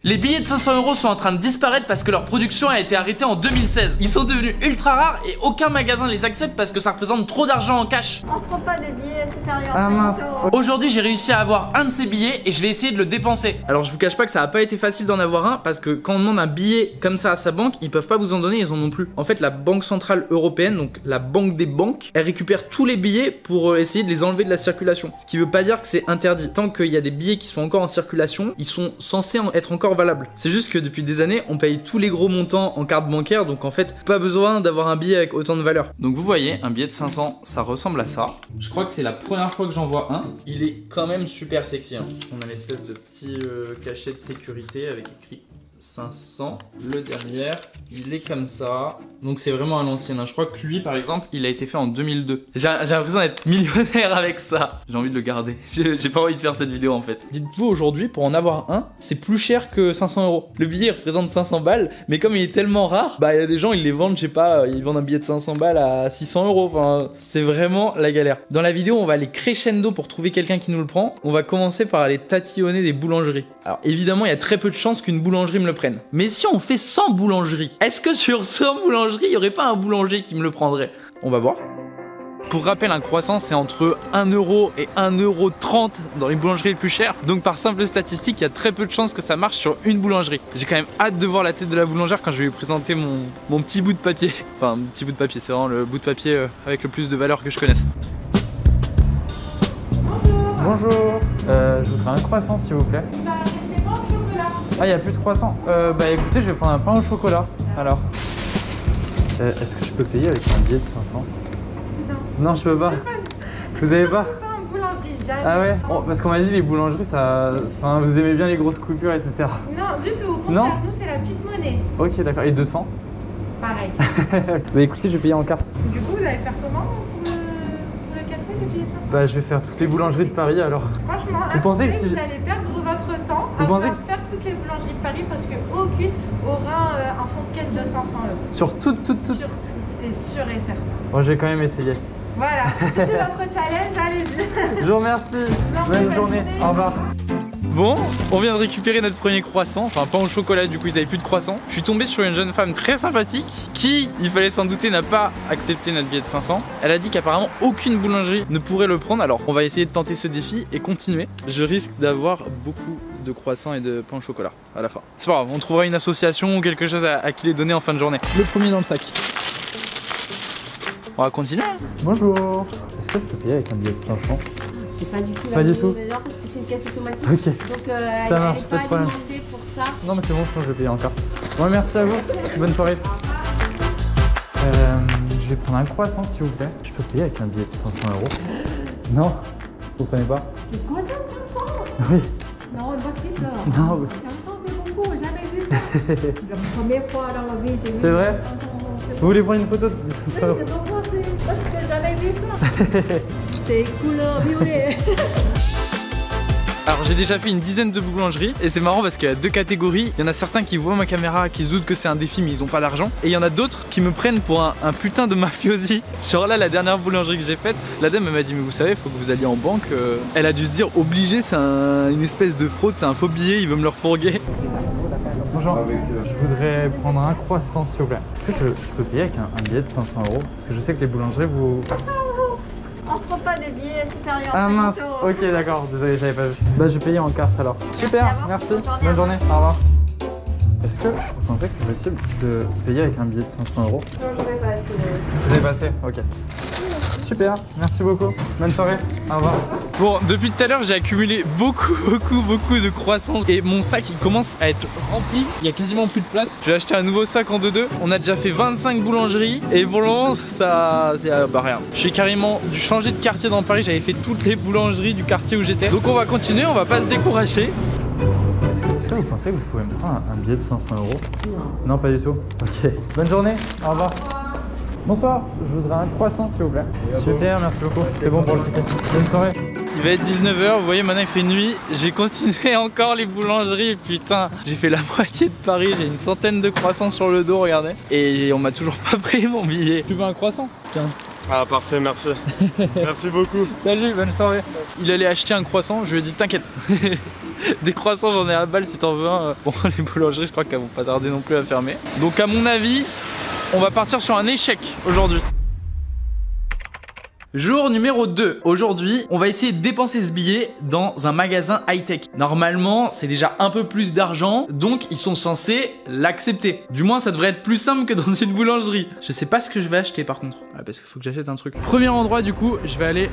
Les billets de 500 € sont en train de disparaître parce que leur production a été arrêtée en 2016. Ils sont devenus ultra rares et aucun magasin les accepte parce que ça représente trop d'argent en cash. On prend pas des billets supérieurs Ah, à mince. 50 €. Aujourd'hui, j'ai réussi à avoir un de ces billets et je vais essayer de le dépenser. Alors, je vous cache pas que ça a pas été facile d'en avoir un parce que quand on demande un billet comme ça à sa banque, ils peuvent pas vous en donner, ils en ont plus. En fait, la Banque Centrale Européenne, donc la banque des banques, elle récupère tous les billets pour essayer de les enlever de la circulation. Ce qui veut pas dire que c'est interdit. Tant qu'il y a des billets qui sont encore en circulation, ils sont censés être encore valables. C'est juste que depuis des années, on paye tous les gros montants en carte bancaire, donc en fait, pas besoin d'avoir un billet avec autant de valeur. Donc vous voyez, un billet de 500, ça ressemble à ça. Je crois que c'est la première fois que j'en vois un. Il est quand même super sexy. Hein. On a l'espèce de petit cachet de sécurité avec écrit 500. Le derrière, il est comme ça. Donc c'est vraiment à l'ancienne. Hein. Je crois que lui, par exemple, il a été fait en 2002. J'ai l'impression d'être millionnaire avec ça. J'ai envie de le garder. J'ai pas envie de faire cette vidéo en fait. Dites-vous aujourd'hui, pour en avoir un, c'est plus cher que 500 €. Le billet représente 500 balles, mais comme il est tellement rare, bah il y a des gens, ils les vendent, je sais pas, ils vendent un billet de 500 balles à 600 €. Enfin, c'est vraiment la galère. Dans la vidéo, on va aller crescendo pour trouver quelqu'un qui nous le prend. On va commencer par aller tatillonner des boulangeries. Alors évidemment, il y a très peu de chances qu'une boulangerie me le prenne. Mais si on fait 100 boulangeries, est-ce que sur 100 boulangeries, il n'y aurait pas un boulanger qui me le prendrait? On va voir. Pour rappel, un croissant, c'est entre 1 € et 1,30 € dans les boulangeries les plus chères. Donc par simple statistique, il y a très peu de chances que ça marche sur une boulangerie. J'ai quand même hâte de voir la tête de la boulangère quand je vais lui présenter mon petit bout de papier. Enfin, un petit bout de papier, c'est vraiment le bout de papier avec le plus de valeur que je connaisse. Bonjour, je voudrais un croissant s'il vous plaît. Bah, c'est pas au chocolat. Ah, il n'y a plus de croissant. Bah écoutez, je vais prendre un pain au chocolat. Alors, est-ce que je peux payer avec un billet de 500? Non, je peux pas. Vous avez pas? Pas en boulangerie, jamais. Ah ouais? Oh, parce qu'on m'a dit les boulangeries, vous aimez bien les grosses coupures, etc. Non, du tout. Au Non. contraire, nous, c'est la petite monnaie. Ok, d'accord. Et 200? Pareil. Bah écoutez, je vais payer en carte. Du coup, vous allez faire comment pour le casser, le billet de 500 €? Bah je vais faire toutes les boulangeries de Paris alors. Franchement, Vous pensez que après, si vous allez perdre votre temps à Vous pensez vouloir faire toutes les boulangeries de Paris parce qu'aucune aura un fonds de caisse de 500 €. Sur toutes Surtout, c'est sûr et certain. Bon, je vais quand même essayer. Voilà, si c'est votre challenge, allez-y. Je vous remercie. Bonne journée. Au revoir. Bon, on vient de récupérer notre premier croissant, enfin pain au chocolat, du coup ils avaient plus de croissant. Je suis tombé sur une jeune femme très sympathique qui, il fallait s'en douter, n'a pas accepté notre billet de 500. Elle a dit qu'apparemment aucune boulangerie ne pourrait le prendre, alors on va essayer de tenter ce défi et continuer. Je risque d'avoir beaucoup de croissants et de pain au chocolat à la fin. C'est pas grave, on trouvera une association ou quelque chose à qui les donner en fin de journée. Le premier dans le sac. On va continuer. Bonjour. Est-ce que je peux payer avec un billet de 500? J'ai pas du tout Pas du tout. Non, parce que c'est une caisse automatique. Ok. Donc Ça marche, elle pas n'est de pas problème. alimentée pour ça. Non mais c'est bon, je vais payer en carte. Bon, merci à vous. Bonne soirée. Je vais prendre un croissant s'il vous plaît. Je peux payer avec un billet de 500 €? Non? Vous prenez pas? C'est quoi ça, 500? Oui. Non, impossible. Non, oui. 500, c'est beaucoup, j'ai jamais vu ça. La première fois dans la vie, j'ai vu C'est vrai? 500. C'est Vous voulez prendre une photo de Oui, c'est beaucoup, c'est parce que j'ai jamais vu ça. C'est couleur violet. Alors j'ai déjà fait une dizaine de boulangeries et c'est marrant parce qu'il y a deux catégories. Il y en a certains qui voient ma caméra, qui se doutent que c'est un défi mais ils ont pas l'argent. Et il y en a d'autres qui me prennent pour un putain de mafiosi. Genre là, la dernière boulangerie que j'ai faite, la dame elle m'a dit mais vous savez, faut que vous alliez en banque. Elle a dû se dire obligé, c'est une espèce de fraude, c'est un faux billet, il veut me le refourguer. Bonjour, je voudrais prendre un croissant s'il vous plaît. Est-ce que je peux payer avec un billet de 500 €? Parce que je sais que les boulangeries vous... On prend pas des billets supérieurs Ah à 50 mince, €. ok d'accord, désolé j'avais pas vu. Bah je vais payer en carte alors. Super, à vous. merci, Bonne journée, bonne journée, au revoir. Est-ce que vous pensez que c'est possible de payer avec un billet de 500 €? Non, je vais pas essayer. Vous avez passé? Ok. Super, merci beaucoup. Bonne soirée, au revoir. Bon, depuis tout à l'heure, j'ai accumulé beaucoup de croissants et mon sac il commence à être rempli. Il y a quasiment plus de place. Je vais acheter un nouveau sac en 2-2. On a déjà fait 25 boulangeries et pour le moment, ça, bah rien. Je suis carrément dû changer de quartier dans Paris. J'avais fait toutes les boulangeries du quartier où j'étais. Donc on va continuer, on va pas se décourager. Est-ce que vous pensez que vous pouvez me prendre un billet de 500 €? Non. Non, pas du tout. Ok. Bonne journée, au revoir. Bonsoir, je voudrais un croissant s'il vous plaît. Super, merci beaucoup. C'est bon pour le ticket. Bonne soirée. Il va être 19 h, vous voyez maintenant il fait nuit. J'ai continué encore les boulangeries, putain. J'ai fait la moitié de Paris, j'ai une centaine de croissants sur le dos, regardez. Et on m'a toujours pas pris mon billet. Tu veux un croissant? Tiens. Ah parfait, merci. Merci beaucoup. Salut, bonne soirée. Il allait acheter un croissant, je lui ai dit t'inquiète. Des croissants j'en ai à balle si t'en veux un. Bon les boulangeries je crois qu'elles vont pas tarder non plus à fermer. Donc à mon avis, on va partir sur un échec aujourd'hui. Jour numéro 2. Aujourd'hui, on va essayer de dépenser ce billet dans un magasin high-tech. Normalement, c'est déjà un peu plus d'argent, donc ils sont censés l'accepter. Du moins, ça devrait être plus simple que dans une boulangerie. Je sais pas ce que je vais acheter par contre. Ah, parce qu'il faut que j'achète un truc. Premier endroit du coup, je vais aller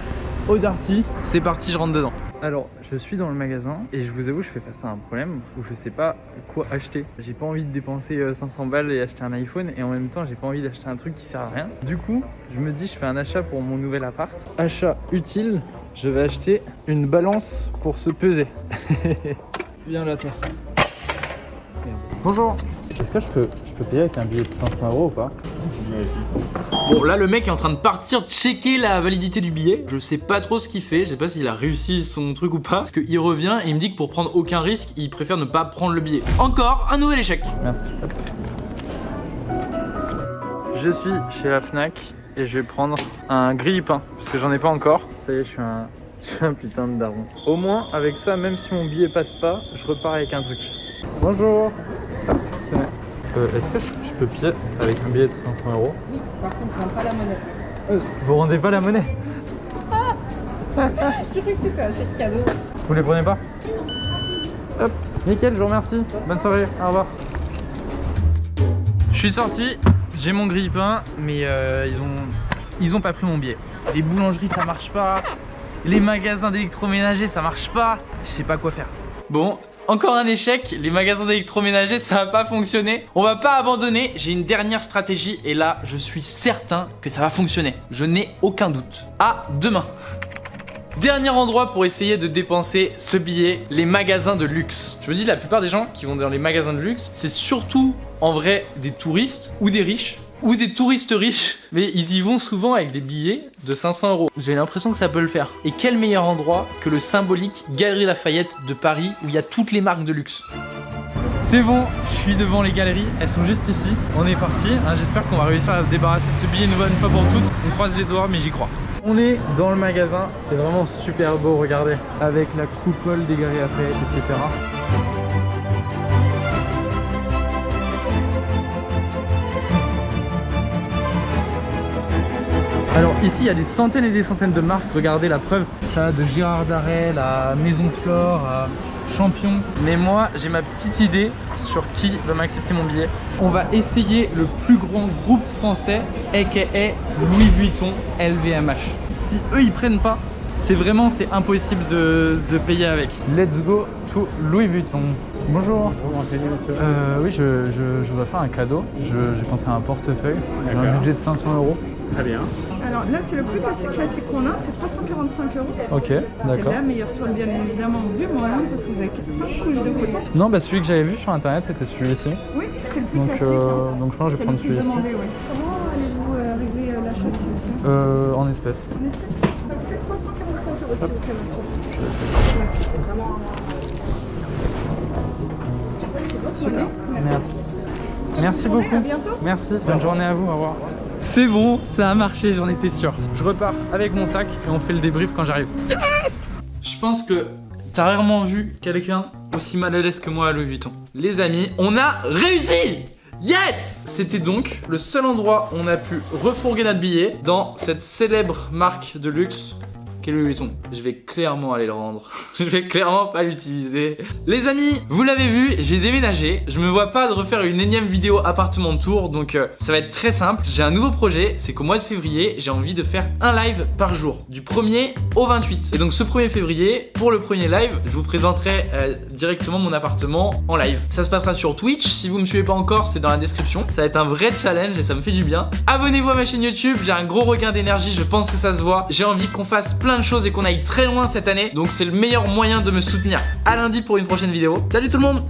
au Darty. C'est parti, je rentre dedans. Alors, je suis dans le magasin et je vous avoue, je fais face à un problème où je sais pas quoi acheter. J'ai pas envie de dépenser 500 balles et acheter un iPhone et en même temps, j'ai pas envie d'acheter un truc qui sert à rien. Du coup, je me dis, je fais un achat pour mon nouvel appart. Achat utile, je vais acheter une balance pour se peser. Viens là, toi. Bonjour. Est-ce que je peux payer avec un billet de 500 € ou pas? Bon, là, le mec est en train de partir checker la validité du billet. Je sais pas trop ce qu'il fait. Je sais pas s'il a réussi son truc ou pas. Parce qu'il revient et il me dit que pour prendre aucun risque, il préfère ne pas prendre le billet. Encore un nouvel échec. Merci. Je suis chez la Fnac et je vais prendre un grille-pain parce que j'en ai pas encore. Ça y est, je suis un putain de daron. Au moins, avec ça, même si mon billet passe pas, je repars avec un truc. Bonjour. Est-ce que je peux payer avec un billet de 500 €? Oui, par contre, on rend pas la monnaie. Vous rendez pas la monnaie? Je croyais que c'était un chèque cadeau. Vous les prenez pas? Hop, nickel, je vous remercie. Bonne soirée, au revoir. Je suis sorti, j'ai mon grille-pain, mais ils ont pas pris mon billet. Les boulangeries ça marche pas, les magasins d'électroménager ça marche pas, je sais pas quoi faire. Bon, encore un échec, les magasins d'électroménager ça va pas fonctionner. On va pas abandonner, j'ai une dernière stratégie et là je suis certain que ça va fonctionner. Je n'ai aucun doute. À demain. Dernier endroit pour essayer de dépenser ce billet, les magasins de luxe. Je me dis la plupart des gens qui vont dans les magasins de luxe, c'est surtout en vrai des touristes ou des riches ou des touristes riches, mais ils y vont souvent avec des billets de 500 €. J'ai l'impression que ça peut le faire. Et quel meilleur endroit que le symbolique Galeries Lafayette de Paris où il y a toutes les marques de luxe. C'est bon, je suis devant les galeries, elles sont juste ici. On est parti, hein, j'espère qu'on va réussir à se débarrasser de ce billet une bonne fois pour toutes. On croise les doigts, mais j'y crois. On est dans le magasin, c'est vraiment super beau, regardez. Avec la coupole des Galeries Lafayette, etc. Alors ici il y a des centaines et des centaines de marques, regardez la preuve. Ça va de Gérard Darrel à Maison Flore à Champion. Mais moi j'ai ma petite idée sur qui va m'accepter mon billet. On va essayer le plus grand groupe français, aka Louis Vuitton LVMH. Si eux ils prennent pas, c'est impossible de payer avec. Let's go to Louis Vuitton. Bonjour. Vous renseignez, monsieur? Oui, je voudrais faire un cadeau. J'ai pensé à un portefeuille. J'ai un budget de 500 €. Très bien. Alors là, c'est le plus classique qu'on a, c'est 345 €. Ok, C'est d'accord. la meilleure toile, bien évidemment, du monde, parce que vous avez 5 couches de coton. Non, bah celui que j'avais vu sur internet, c'était celui-ci. Oui, c'est le plus Donc, classique. donc je pense que je vais prendre C'est le plus celui-ci. demandé, oui. Comment allez-vous régler l'achat, s'il vous plaît? En espèces. En espèces. Ça vous fait 345 €, s'il vous plaît, monsieur. Merci, vraiment. Super. Merci. Merci beaucoup. À bientôt. Merci. Bonne journée à vous. Au revoir. C'est bon, ça a marché, j'en étais sûr. Je repars avec mon sac et on fait le débrief quand j'arrive. Yes! Je pense que t'as rarement vu quelqu'un aussi mal à l'aise que moi à Louis Vuitton. Les amis, on a réussi! Yes! C'était donc le seul endroit où on a pu refourguer notre billet dans cette célèbre marque de luxe qu'est Louis Vuitton. Je vais clairement aller le rendre. Je vais clairement pas l'utiliser. Les amis, vous l'avez vu, j'ai déménagé. Je me vois pas de refaire une énième vidéo appartement tour, donc ça va être très simple. J'ai un nouveau projet, c'est qu'au mois de février, j'ai envie de faire un live par jour, du 1er au 28. Et donc ce 1er février, pour le premier live, je vous présenterai directement mon appartement en live. Ça se passera sur Twitch. Si vous me suivez pas encore, c'est dans la description. Ça va être un vrai challenge et ça me fait du bien. Abonnez-vous à ma chaîne YouTube, j'ai un gros regain d'énergie, je pense que ça se voit. J'ai envie qu'on fasse plein de choses et qu'on aille très loin cette année, donc c'est le meilleur moyen de me soutenir. À lundi pour une prochaine vidéo. Salut tout le monde!